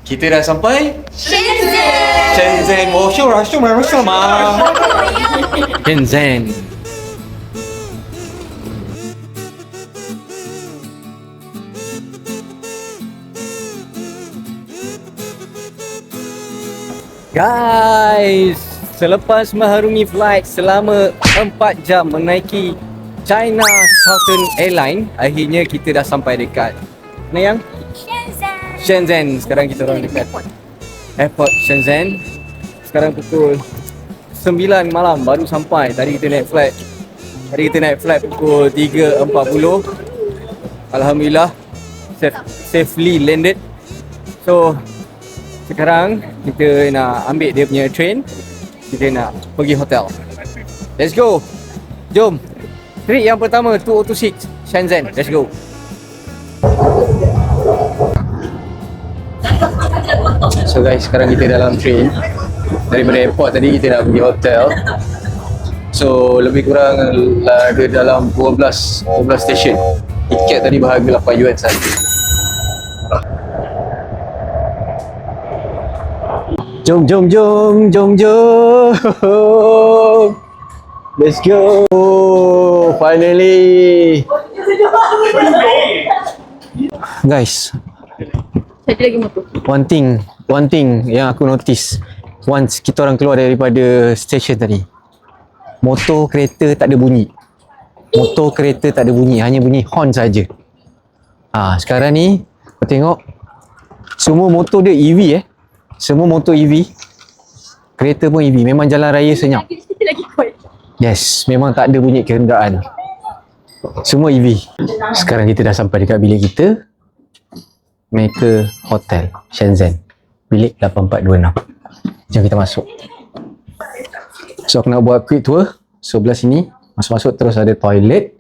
Kita dah sampai Shenzhen. Shenzhen. Oh, syurah ma. Shenzhen. Guys, selepas mengharungi flight selama 4 jam menaiki China Southern Airlines, akhirnya kita dah sampai dekat mana yang? Shenzhen. Sekarang kita orang dekat Airport Shenzhen. Sekarang pukul 9 malam baru sampai. Tadi kita naik flight pukul 3.40. Alhamdulillah safely landed. So sekarang kita nak ambil dia punya train. Kita nak pergi hotel. Let's go. Jom. Trip yang pertama 2026 Shenzhen. Let's go. So guys, sekarang kita dalam train. Daripada airport tadi kita nak pergi hotel. So lebih kurang ada dalam 12 stesen. Tiket tadi berharga 8 yuan saja. Jom. Let's go. Finally. Guys, Satu lagi motor. One thing yang aku notice once kita orang keluar daripada stesen tadi, motor kereta tak ada bunyi. Hanya bunyi horn saja. Sekarang ni kau tengok semua motor dia EV Semua motor EV. Kereta pun EV. Memang jalan raya senyap. Lagi kuat. Yes, memang tak ada bunyi kenderaan. Semua EV. Sekarang kita dah sampai dekat bilik kita. Mega Hotel Shenzhen. Bilik 8426. Jom kita masuk. So aku nak buat quick tour. So belah sini masuk terus ada toilet.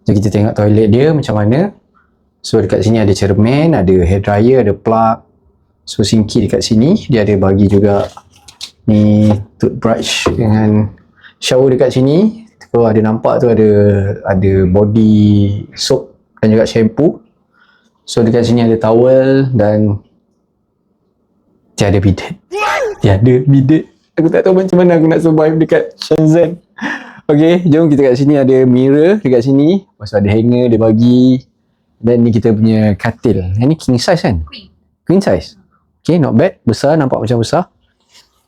Jom kita tengok toilet dia macam mana. So dekat sini ada cermin, ada hair dryer, ada plug. So singkit dekat sini. Dia ada bagi juga ni toothbrush dengan shower dekat sini. So ada nampak tu ada body soap dan juga shampoo. So dekat sini ada towel dan tiada bidet. Aku tak tahu macam mana aku nak survive dekat Shenzhen. Okay, jom kita kat sini ada mirror dekat sini. Lepas tu ada hanger dia bagi. Dan ni kita punya katil. Yang ni king size kan? Queen size. Okay, not bad. Besar, nampak macam besar.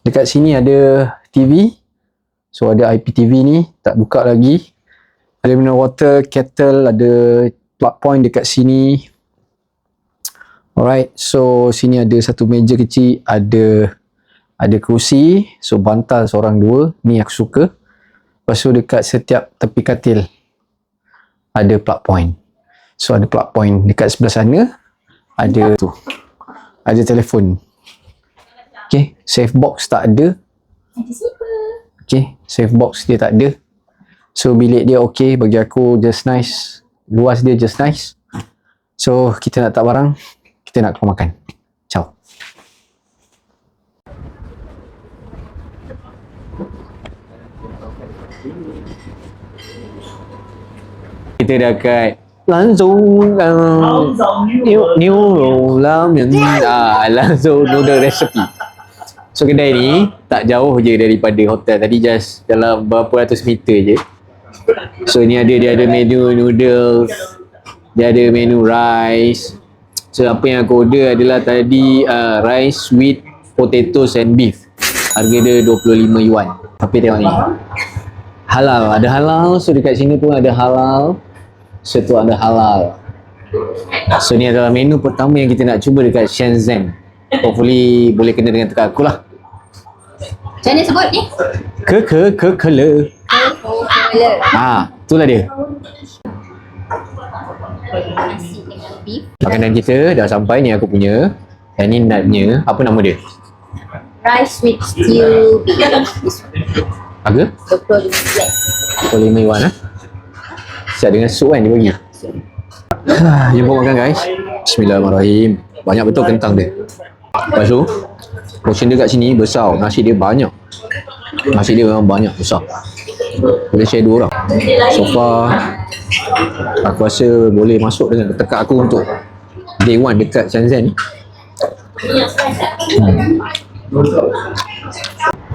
Dekat sini ada TV. So ada IPTV ni, tak buka lagi. Ada mineral water, kettle, ada plug point dekat sini. Alright, so sini ada satu meja kecil, ada kerusi, so bantal seorang dua, ni aku suka. Lepas tu dekat setiap tepi katil ada plug point. So ada plug point dekat sebelah sana, ada tu, ada telefon. Okay, safe box tak ada. Okay, safe box dia tak ada. So bilik dia okay, bagi aku just nice. Luas dia just nice. So kita nak tak barang, kita nak keluar makan. Ciao. Kita dekat Lanzhou New Ramen Lanzhou noodle recipe. So kedai ni tak jauh je daripada hotel tadi, just dalam berapa ratus meter je. So ni dia ada menu noodles, dia ada menu rice. So apa yang aku order adalah tadi rice with potatoes and beef. Harga dia 25 yuan. Tapi tengok ni, halal, ada halal. So dekat sini pun ada halal. So tu ada halal. So ni adalah menu pertama yang kita nak cuba dekat Shenzhen. Hopefully boleh kena dengan tekak aku lah. Macam mana sebut ni? Kekele. Itulah dia. Nasi dengan beef. Makanan kita dah sampai, ni aku punya. Yang ni nutnya, apa nama dia? Rice with stew beef. Harga? 25 25 yuan lah. Siap dengan sup kan dia bagi. Jom makan guys. Bismillahirrahmanirrahim. Banyak betul kentang dia. Lepas tu portion dia kat sini besar. Nasi dia banyak. Nasi dia memang banyak, besar. Boleh share 2 orang. So far aku rasa boleh masuk dengan tekak aku untuk day 1 dekat Shenzhen ni.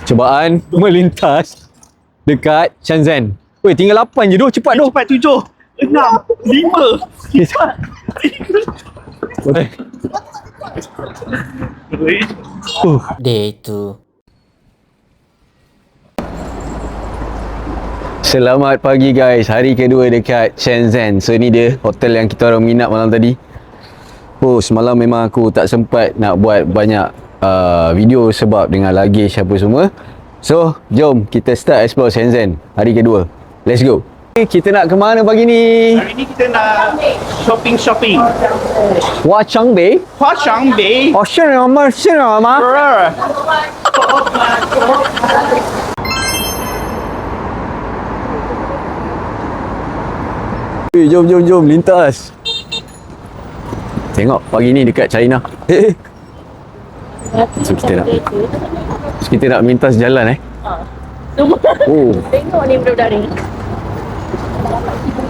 Cubaan melintas dekat Shenzhen. Weh, tinggal 8 je doh, cepat doh. Cepat 7, 6, 5. Day 2. Selamat pagi guys, hari kedua dekat Shenzhen. So ni dia hotel yang kita orang minat malam tadi. Oh, semalam memang aku tak sempat nak buat banyak video sebab dengan luggage apa semua. So, jom kita start explore Shenzhen hari kedua. Let's go. Kita nak ke mana pagi ni? Hari ni kita nak shopping. Hua Changbe. Hua Changbe. Oh, 是吗？是吗？ Jom lintas. Tengok pagi ni dekat China. So kita nak mintas jalan Oh. Tengok ni budak-budak ni.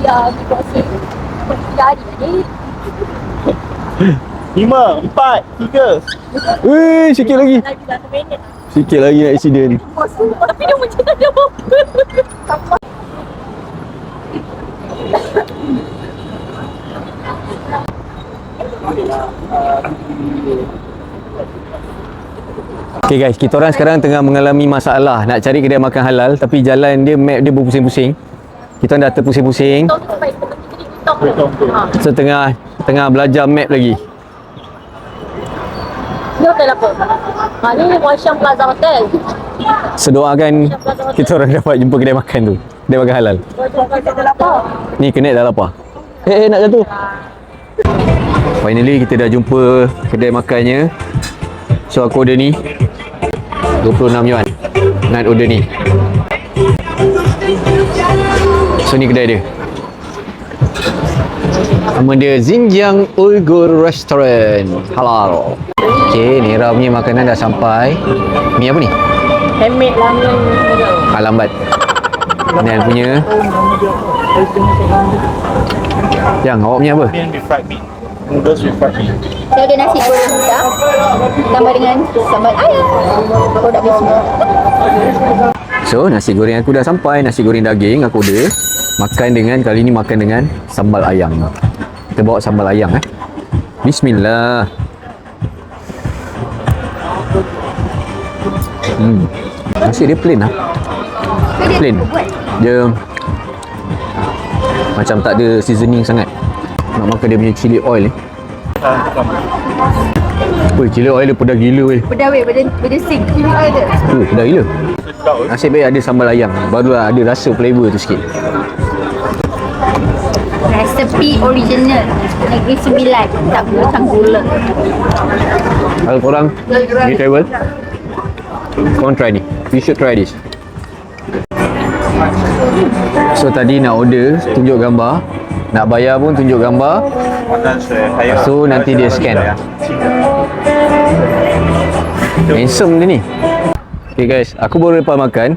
Ya, situasi. Jadi ni. 5, 4, 3. Weh, sikit lagi. Lagi 1 minit. Sikit lagi nak accident. Tapi dia macam tak ada apa-apa. Okay guys, kita orang sekarang tengah mengalami masalah nak cari kedai makan halal, tapi jalan dia, map dia berpusing-pusing. Kita orang dah terpusing-pusing. So tengah belajar map lagi. Ni hotel apa? Ni Washam Plaza Hotel. So doakan kita orang dapat jumpa kedai makan tu, kedai makan halal. Washam Plaza apa? Ni kena dah lapar. Nak jatuh. Finally kita dah jumpa kedai makannya. So aku order ni 26 yuan. Nak order ni. So ni kedai dia. Nama dia Xinjiang Uyghur Restaurant Halal. Okay, Nira punya makanan dah sampai. Ni apa ni? Handmade ramen. Lambat. Ni punya. Yang awak punya apa? Mian with fried meat. Noodles with fried meat. Saya ada nasi goreng hitam tambah dengan sambal ayam. Produk bismil. So, nasi goreng aku dah sampai. Nasi goreng daging aku order. Kali ni makan dengan sambal ayam. Kita bawa sambal ayam Bismillah. Nasi dia plain Plain. Dia macam tak ada seasoning sangat. Nak makan dia punya chili oil ni. Weh, chili oil dia pedas gila weh. Pedas weh, benda sing. Ini ada. Pedas gila. Nasib baik ada sambal ayam. Baru ada rasa flavor tu sikit. Resepi original Negeri Sembilan. Tak gulung gula. Kalau korang ni travel, korang try ni. You should try this. So tadi nak order, tunjuk gambar. Nak bayar pun tunjuk gambar. So nanti dia scan. Handsome dia ni. Okay guys, aku baru lepas makan.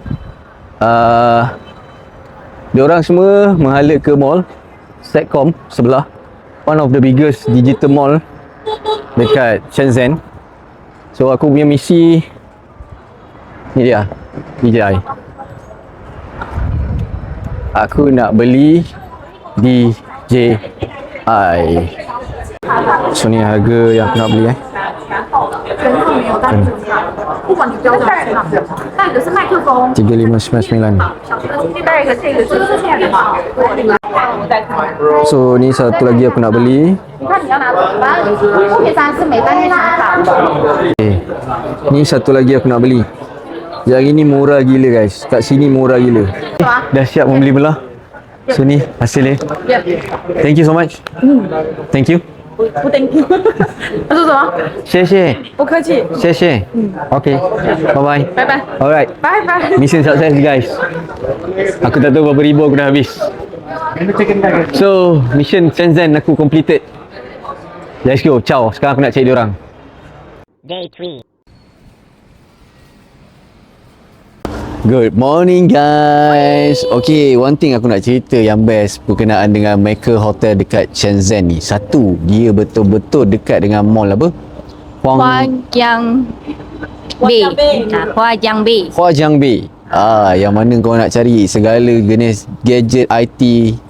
Diorang semua menghala ke mall Satcom sebelah, one of the biggest digital mall dekat Shenzhen. So aku punya misi ni dia, DJI. Aku nak beli DJI. So ni harga yang aku nak beli 不管你标的是哪个，那个是麦克风， 3599. 这边一个这个是之前的嘛。我再看， So ni satu lagi aku nak beli. 你看你要拿怎么办？目前3是每单月3卡。 Ni satu lagi aku nak beli. Yang ini murah gila guys. Kat sini murah gila. Dah siap membeli belah. So ni hasil dia. Thank you so much. Thank you. 不 thank you。他说什么？谢谢。不客气。谢谢。Okay. Bye bye. 拜拜。 Alright. 拜拜。 Mission success guys. Aku tak tahu berapa ribu aku dah habis. So mission Shenzhen aku completed. Let's go. Ciao. Sekarang aku nak cari diorang. Day 3. Good morning guys. Okay, one thing aku nak cerita yang best berkenaan dengan Mecca Hotel dekat Shenzhen ni. Satu, dia betul-betul dekat dengan mall apa? Hua Jiang Bay. Hua Jiang Bay. Huajiang Bay. Yang mana kau nak cari segala jenis gadget, IT,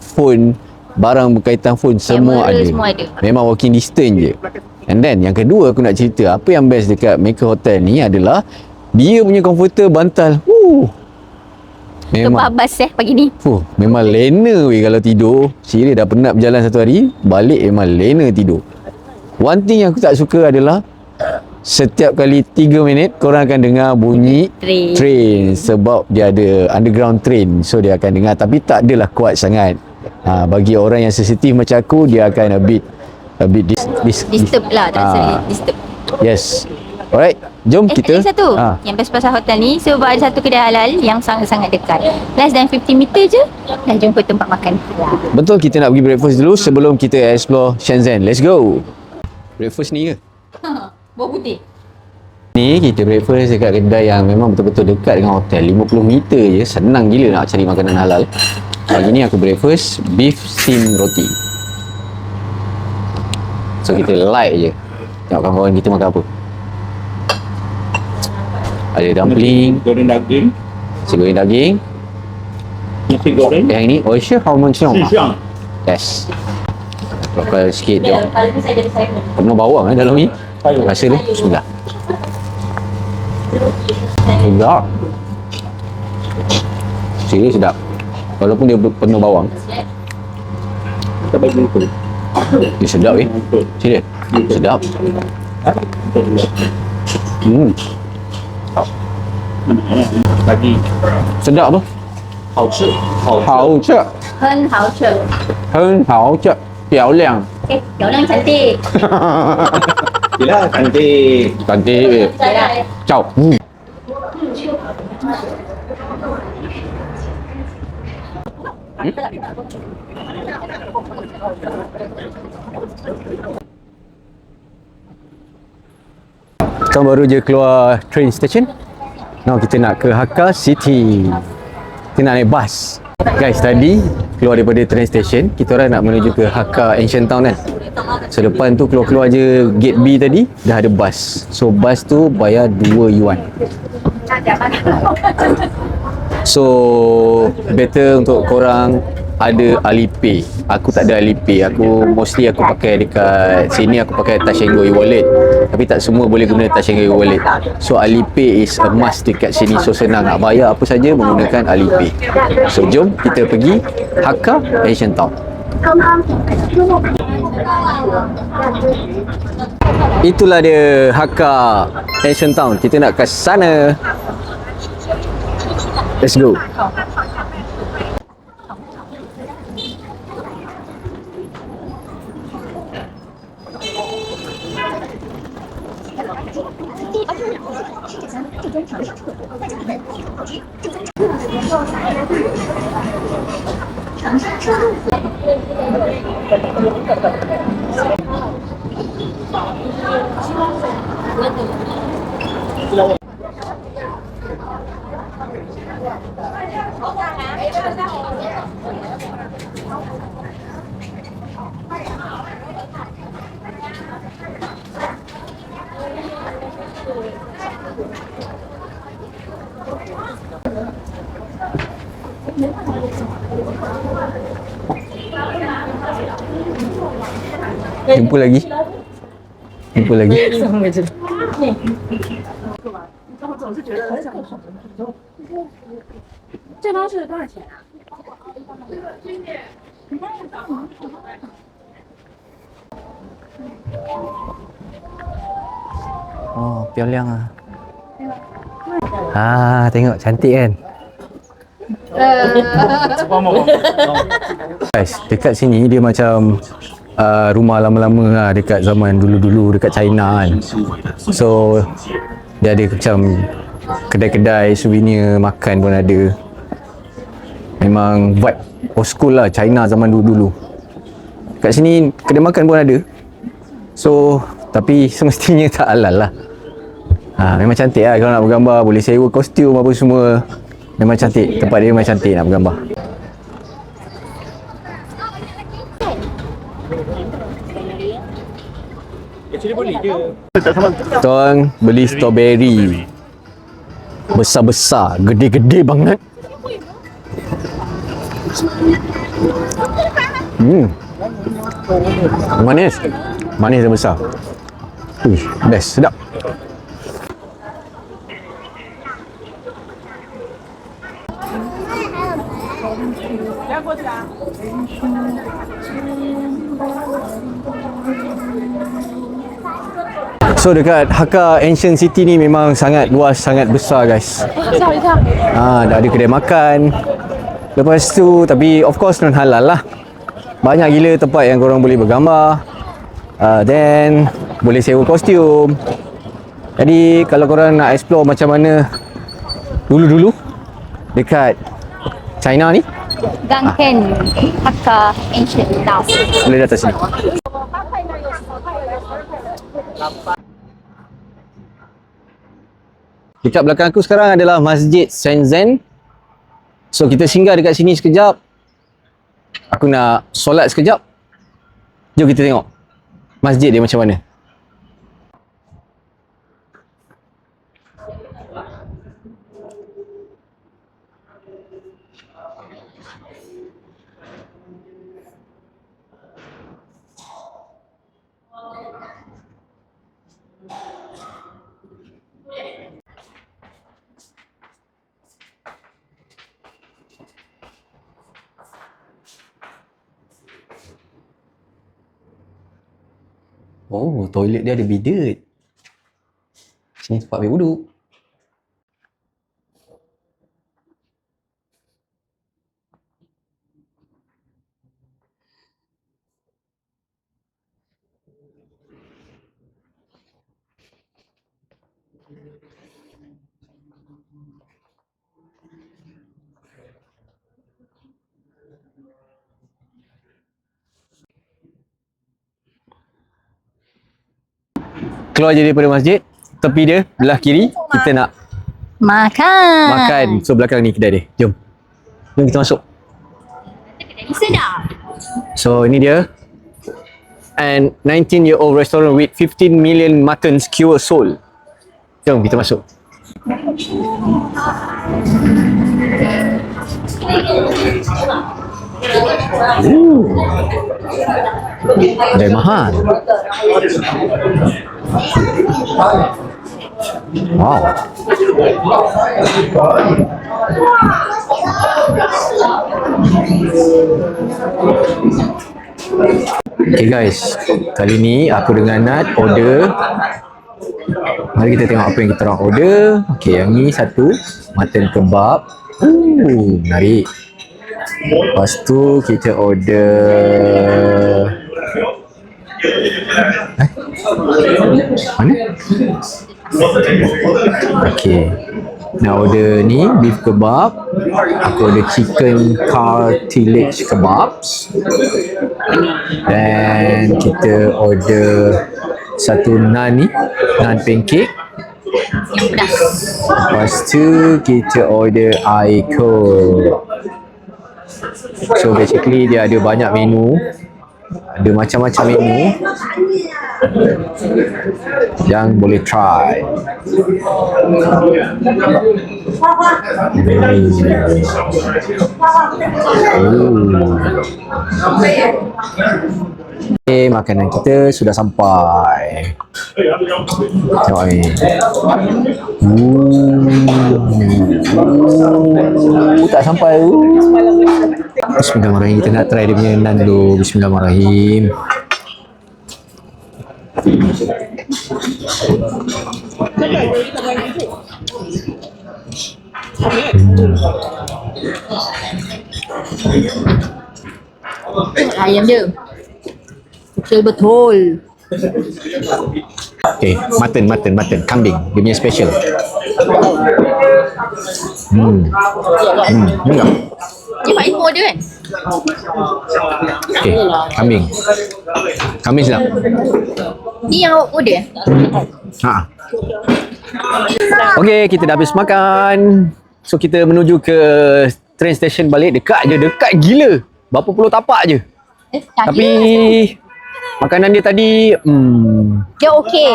phone, barang berkaitan phone semua Kamera ada. semua ada. Memang walking distance je. And then yang kedua aku nak cerita apa yang best dekat Maker Hotel ni adalah dia punya komputer bantal. Memang Kebabas pagi ni. memang lena weh kalau tidur. Serius dah penat berjalan satu hari, balik memang lena tidur. One thing yang aku tak suka adalah setiap kali 3 minit korang akan dengar bunyi train sebab dia ada underground train. So dia akan dengar tapi tak adalah kuat sangat. Bagi orang yang sensitif macam aku, dia akan a bit Disturb lah, terasa disturb. Yes. Alright, jom kita. Ada satu yang best pasal hotel ni, sebab ada satu kedai halal yang sangat-sangat dekat. Less than 50 meter je dah jumpa tempat makan. Betul, kita nak pergi breakfast dulu sebelum kita explore Shenzhen. Let's go. Breakfast ni ke? Buah putih. Ni kita breakfast dekat kedai yang memang betul-betul dekat dengan hotel. 50 meter je, senang gila nak cari makanan halal. Pagi ni aku breakfast beef steam roti. So kita light je. Tengok kawan-kawan kita makan apa. Ada dumpling, Goreng daging. nasi goreng daging. Nasi goreng. Yang ini oyster halmon siong. Siang. Yes. Lokal sikit tengok. Penuh bawang dalam ni. Rasa dia. Bismillah. Sedap. Serius sedap. Walaupun dia penuh bawang. Kita bagi itu. Dia sedap Serius. Sedap. Lagi. Sedap tu. 好吃，好吃，很好吃。很好吃，漂亮。 漂亮cantik. Yelah, cantik. Cantik. Ciao. Kan baru je keluar train station. Now kita nak ke Hakka City. Kita nak naik bas. Guys, tadi keluar daripada train station, kita orang nak menuju ke Hakka Ancient Town kan. So depan tu keluar-keluar je gate B tadi, dah ada bas. So bas tu bayar 2 yuan. So better untuk korang ada Alipay. Aku tak ada Alipay. Aku mostly aku pakai dekat sini, aku pakai Touch 'n Go e-wallet. Tapi tak semua boleh guna Touch 'n Go e-wallet. So Alipay is a must dekat sini. So senang nak bayar apa saja menggunakan Alipay. So jom kita pergi Hakka Asian Town. Itulah dia Hakka Asian Town. Kita nak ke sana. Let's go. Jumpa lagi. Jumpa lagi. Oh, piauliang ah. Tengok cantik kan. Guys, dekat sini dia macam rumah lama-lama lah, dekat zaman dulu-dulu dekat China kan. So dia ada macam kedai-kedai souvenir makan pun ada. Memang vibe old school lah, China zaman dulu-dulu. Kat sini kedai makan pun ada. So tapi semestinya tak halal lah. Memang cantik lah kalau nak bergambar, boleh sewa kostum apa semua. Memang cantik, tempat dia memang cantik nak bergambar. Actually Tuan beli strawberry besar-besar, gede-gede banget. Manis. Manis dan besar. Best, sedap. So dekat Hakka Ancient City ni memang sangat luas, sangat besar guys. Dah ada kedai makan. Lepas tu, tapi of course non halal lah. Banyak gila tempat yang korang boleh bergambar. Then boleh sewa kostum. Jadi kalau korang nak explore macam mana dulu-dulu dekat China ni, Gangken Hakka Ancient House. boleh datang sini. Dekat belakang aku sekarang adalah Masjid Shenzhen. So kita singgah dekat sini sekejap. Aku nak solat sekejap. Jom kita tengok masjid dia macam mana. Oh, toilet dia ada bidet. Sini tempat ambil wuduk. Keluar je daripada masjid, tepi dia belah kiri, kita nak makan. So belakang ni kedai dia. Jom kita masuk. Sedap. So ini dia, and 19-year-old restaurant with 15 million mutton skewer sold. Jom kita masuk. Kedai mahal. Wow. Okay guys, kali ni aku dengan Nat order. Mari kita tengok apa yang kita orang order. Okay, yang ni satu mutton kebab. Menarik. Lepas tu kita order mana? Okay, nak order ni beef kebab. Aku order chicken cartilage kebabs. Dan kita order satu naan ni, naan pancake. Lepas tu kita order air coke. So basically dia ada banyak menu, ada macam-macam menu yang boleh try. Okay, makanan kita sudah sampai. Tengok ni. Tak sampai. Bismillahirrahmanirrahim. Kita nak try dia punya naan dulu. Bismillahirrahmanirrahim. Ayam dia betul. Okay, mutton, kambing. Dia punya special. Enggak. Dia pakai semua dia kan? Okay, kambing. Kambing sedap. Ni yang awak order? Okay, kita dah habis makan. So kita menuju ke train station balik. Dekat je, dekat gila. Berapa puluh tapak je. Tapi Makanan dia tadi Dia okey.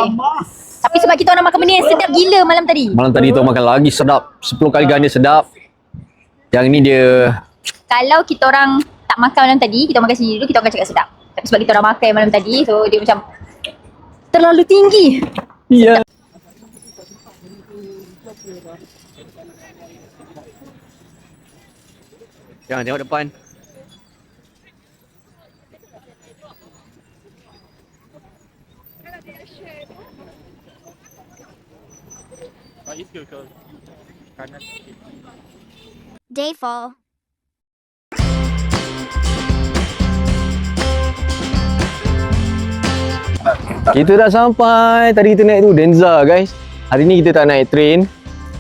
Tapi sebab kita orang makan benda yang sedap gila malam tadi. malam tadi tu makan lagi sedap, 10 kali ganda sedap. Yang ni dia Kalau kita orang tak makan malam tadi, kita makan sendiri dulu, kita akan cakap sedap. Tapi sebab kita orang makan malam tadi, so dia macam terlalu tinggi. ya. Jangan tengok depan. Day fall. Kita dah sampai. Tadi kita naik tu Denza guys. Hari ni kita tak naik train.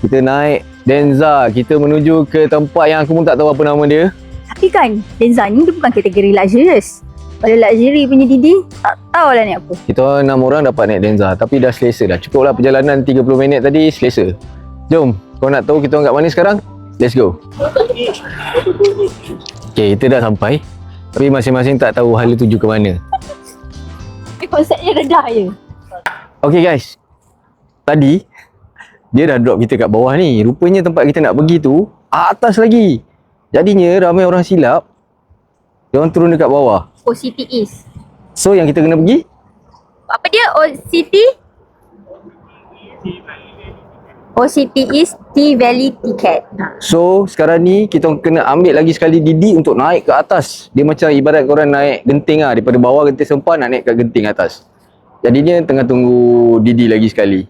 Kita naik Denza. Kita menuju ke tempat yang aku pun tak tahu apa nama dia. Tapi kan, Denza ni dia bukan kategori luxurious. Kalau luxury punya Didi, tak tahulah ni apa. Kita 6 orang dapat naik Denza. Tapi dah selesa dah. Cukup lah perjalanan 30 minit tadi selesa. Jom. Kau nak tahu kita orang kat mana sekarang? Let's go. Okay, kita dah sampai. Tapi masing-masing tak tahu hala tuju ke mana. Konsepnya redah je. Okay guys. Tadi dia dah drop kita kat bawah ni. Rupanya tempat kita nak pergi tu atas lagi. Jadinya ramai orang silap. Dia orang turun dekat bawah. OCT East. So yang kita kena pergi Apa dia? OCT East T Valley Ticket. So sekarang ni kita kena ambil lagi sekali Didi untuk naik ke atas. Dia macam ibarat korang naik genting lah. Daripada bawah genting sempan nak naik ke genting atas. Jadinya tengah tunggu Didi lagi sekali.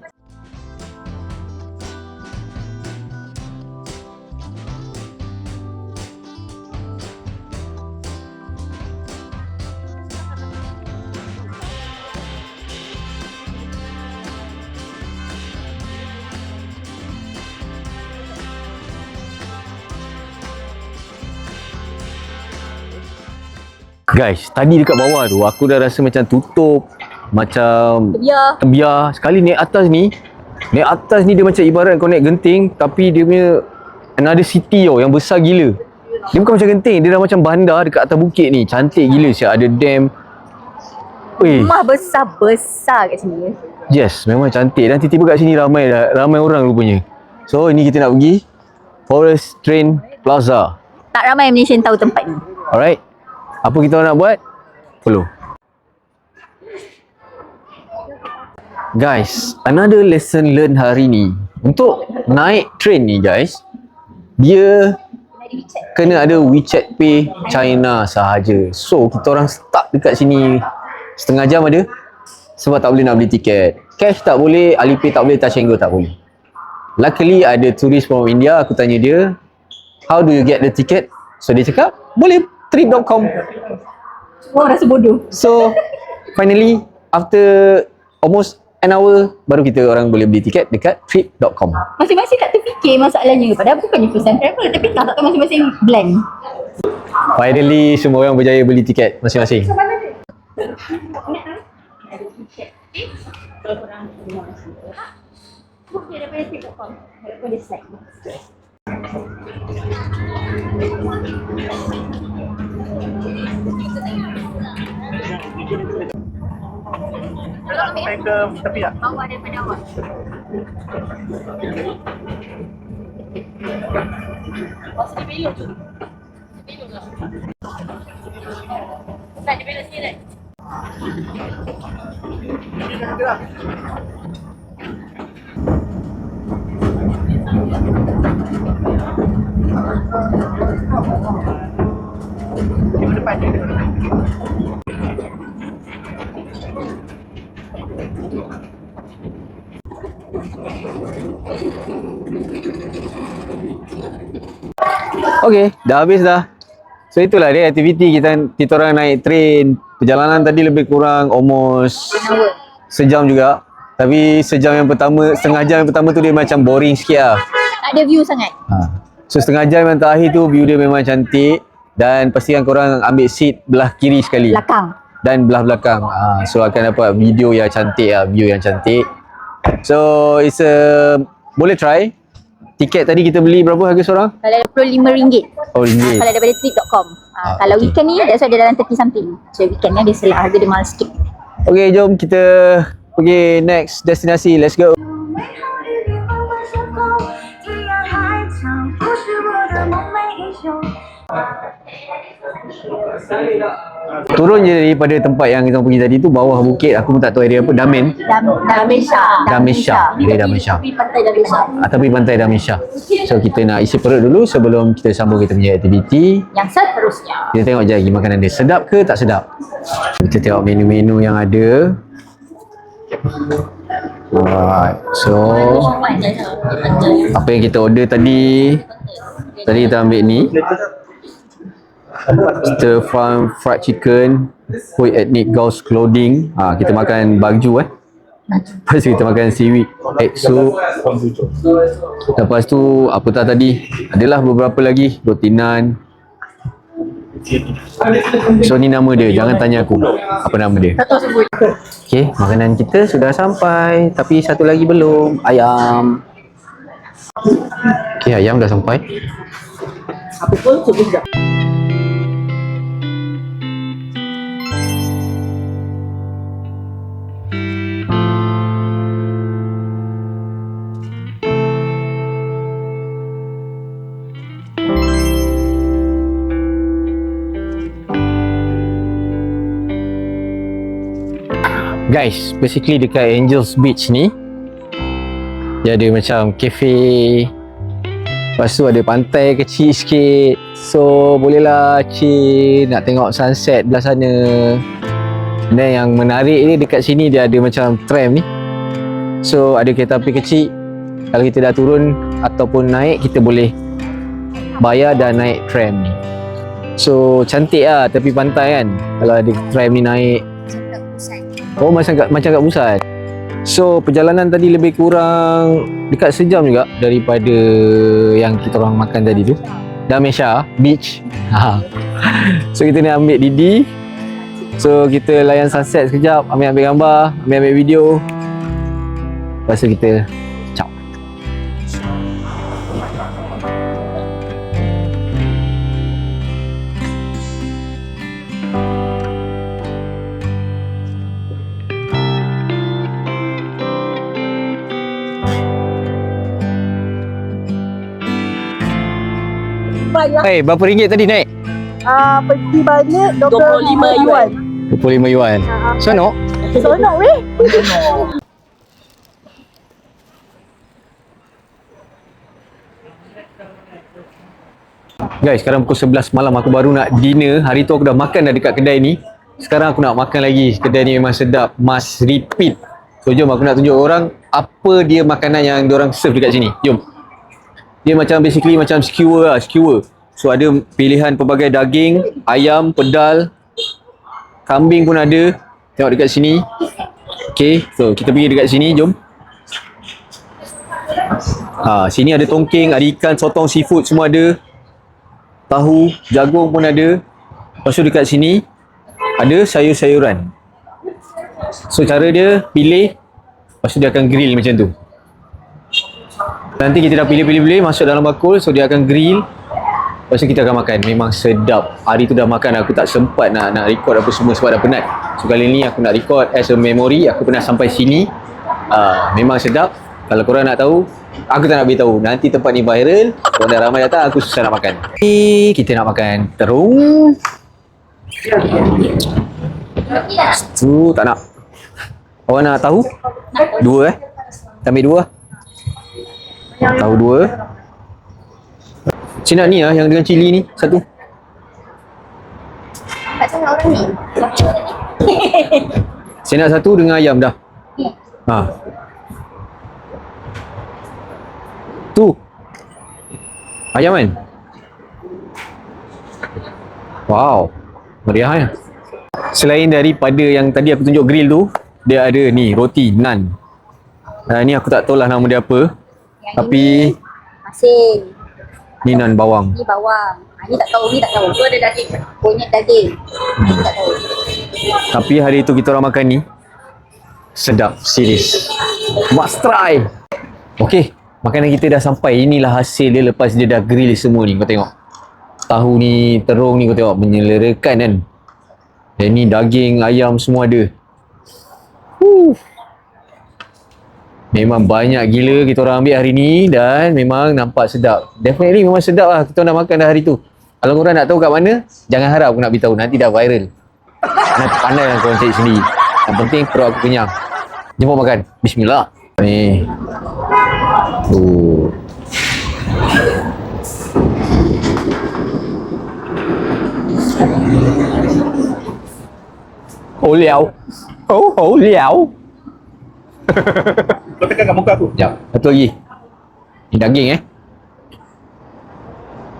Guys, tadi dekat bawah tu aku dah rasa macam tutup, macam Ya. biar. Sekali naik atas ni dia macam ibarat kau naik genting tapi dia punya another city tau yang besar gila. Dia bukan macam genting, dia dah macam bandar dekat atas bukit ni. Cantik gila siap, ada dam. Weh, Rumah besar-besar kat sini. yes, memang cantik. Dan tiba-tiba kat sini ramai orang rupanya. So ini kita nak pergi Forest Train Plaza. Tak ramai Malaysian tahu tempat ni. Alright. Apa kita nak buat? Follow. Guys, another lesson learned hari ni. Untuk naik train ni guys, dia kena ada WeChat Pay China sahaja. So, kita orang stuck dekat sini setengah jam ada. Sebab tak boleh nak beli tiket. Cash tak boleh, Alipay tak boleh, Touch 'n Go tak boleh. Luckily ada tourist from India, aku tanya dia, how do you get the ticket? So dia cakap, boleh trip.com. Orang rasa bodoh. So finally after almost an hour baru kita orang boleh beli tiket dekat trip.com. Masing-masing tak terfikir masalahnya. Padahal bukannya first time travel. Tapi tak tahu masing-masing blank. Finally semua orang berjaya beli tiket masing-masing. Sampai ke tepi tak? Bawah daripada awak. Okay, dah habis dah. So itulah dia aktiviti kita orang naik train. Perjalanan tadi lebih kurang almost sejam juga. Tapi sejam yang pertama, setengah jam yang pertama tu dia macam boring sikit lah. Tak ada view sangat. So setengah jam yang terakhir tu view dia memang cantik. Dan pastikan korang ambil seat belah kiri sekali. Belakang. Dan belah belakang. So akan dapat video yang cantik lah, view yang cantik. So it's boleh try. tiket tadi kita beli berapa harga seorang? Kalau RM25. Oh, RM1. Kalau daripada trip.com. Kalau okay. weekend ni, that's why dia dalam 30 something. So weekend ni dia harga dia mahal sikit. Okay, jom kita pergi next destinasi. Let's go. Turun je daripada tempat yang kita pergi tadi tu, bawah bukit, aku pun tak tahu area apa, Damen. Damisha. Okay, Damisha. Tepi pantai Damisha. Tepi pantai Damisha. So kita nak isi perut dulu sebelum kita sambung kita punya aktiviti. Yang seterusnya. Kita tengok je lagi makanan dia sedap ke tak sedap. Kita tengok menu-menu yang ada. Alright, so apa yang kita order tadi kita ambil ni stir fried chicken, Hui ethnic ghost clothing. Kita makan baju lepas tu kita makan seaweed egg soup. Lepas tu apa tak tadi, adalah beberapa lagi roti naan. So ni nama dia, jangan tanya aku apa nama dia. Okay, makanan kita sudah sampai, tapi satu lagi belum, ayam. Okay, ayam dah sampai. Apa pun sudah. Guys, basically dekat Angels Beach ni dia ada macam cafe, lepas tu ada pantai kecil sikit, so bolehlah chill, nak tengok sunset belah sana. Dan yang menarik ni dekat sini dia ada macam tram ni, so ada kereta api kecil. Kalau kita dah turun ataupun naik, kita boleh bayar dan naik tram ni. So cantik lah tepi pantai kan, kalau ada tram ni naik. Oh, macam kat Busan. So perjalanan tadi lebih kurang dekat sejam juga daripada yang kita orang makan tadi tu, Damisha Beach. So kita ni ambil Didi, so kita layan sunset sekejap, ambil gambar, ambil video, lepas tu kita ciao. Hey, berapa ringgit tadi naik? Pergi balik 25 yuan. 25 yuan. Sonok? Sonok weh. Guys, sekarang pukul 11 malam, aku baru nak dinner. Hari tu aku dah makan dah dekat kedai ni. Sekarang aku nak makan lagi. Kedai ni memang sedap, must repeat. So jom aku nak tunjuk orang apa dia makanan yang diorang serve dekat sini. Jom. Dia macam basically macam skewer lah, skewer. So ada pilihan pelbagai daging, ayam, pedal, kambing pun ada. Tengok dekat sini. Okay, so kita pergi dekat sini, jom. Sini ada tongking, ada ikan, sotong, seafood semua ada. Tahu, jagung pun ada. Lepas tu dekat sini ada sayur-sayuran. So cara dia pilih, lepas tu dia akan grill macam tu. Nanti kita dah pilih-pilih masuk dalam bakul, so dia akan grill. Lepas tu kita akan makan. Memang sedap. Hari tu dah makan, aku tak sempat nak record apa semua sebab dah penat. So kali ni aku nak record as a memory. Aku pernah sampai sini. Memang sedap. Kalau korang nak tahu, aku tak nak beritahu. Nanti tempat ni viral, korang dah ramai datang, aku susah nak makan. Kita nak makan terung. Tu tak nak. Orang nak tahu? Dua Kita ambil dua. Tahu dua. Cik nak ni lah yang dengan cili ni, satu. Tak sangat orang ni. Saya nak satu dengan ayam dah. Tu. Ayam kan? Wow. Meriah kan? Selain daripada yang tadi aku tunjuk grill tu, dia ada ni, roti, naan. Ni aku tak tahu lah nama dia apa. Yang tapi asin. Ni naan bawang. Ni bawang. Ni tak tahu, ni tak tahu. Tu ada daging. Kunyit daging. Ni tak tahu. Tapi hari tu kita orang makan ni sedap, serius. Must try. Okay, Makanan kita dah sampai. Inilah hasil dia lepas dia dah grill semua ni. Kau tengok. Tahu ni, terung ni kau tengok. Menyelerakan kan. Dan ni daging, ayam semua ada. Memang banyak gila kita orang ambil hari ni. Dan memang nampak sedap. Definitely memang sedap lah. Kita orang dah makan dah hari tu. Kalau korang nak tahu kat mana, jangan harap aku nak beritahu. Nanti dah viral. Nanti pandai yang korang cari sendiri. Yang penting perut aku kenyang. Jemput makan. Bismillah. Ni. Hổ liao. Hổ liao. Kau tekan kat muka aku. Sekejap. Satu lagi. Ni daging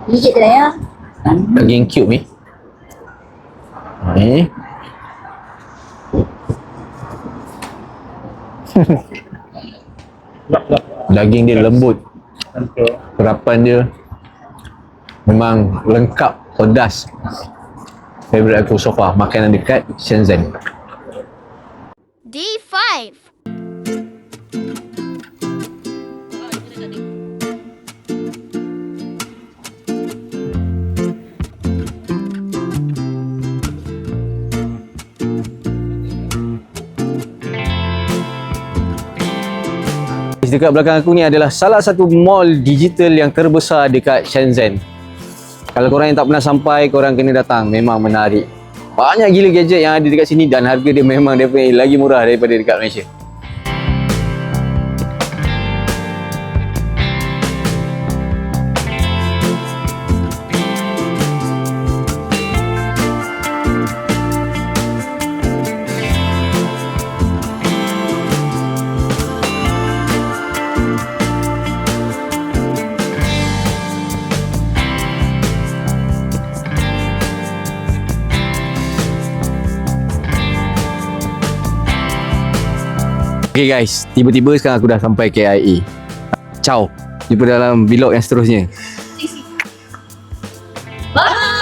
Gigit je lah ya. Daging cube ni. Ni. Daging dia lembut. Perapan dia memang lengkap, pedas. Favorite aku so far, makanan dekat Shenzhen. D5. Dekat belakang aku ni adalah salah satu mall digital yang terbesar dekat Shenzhen. Kalau korang yang tak pernah sampai, korang kena datang. Memang menarik. Banyak gila gadget yang ada dekat sini dan harga dia memang definitely lagi murah daripada dekat Malaysia. Okay guys, tiba-tiba sekarang aku dah sampai KIA. Ciao. Jumpa dalam vlog yang seterusnya. Bye.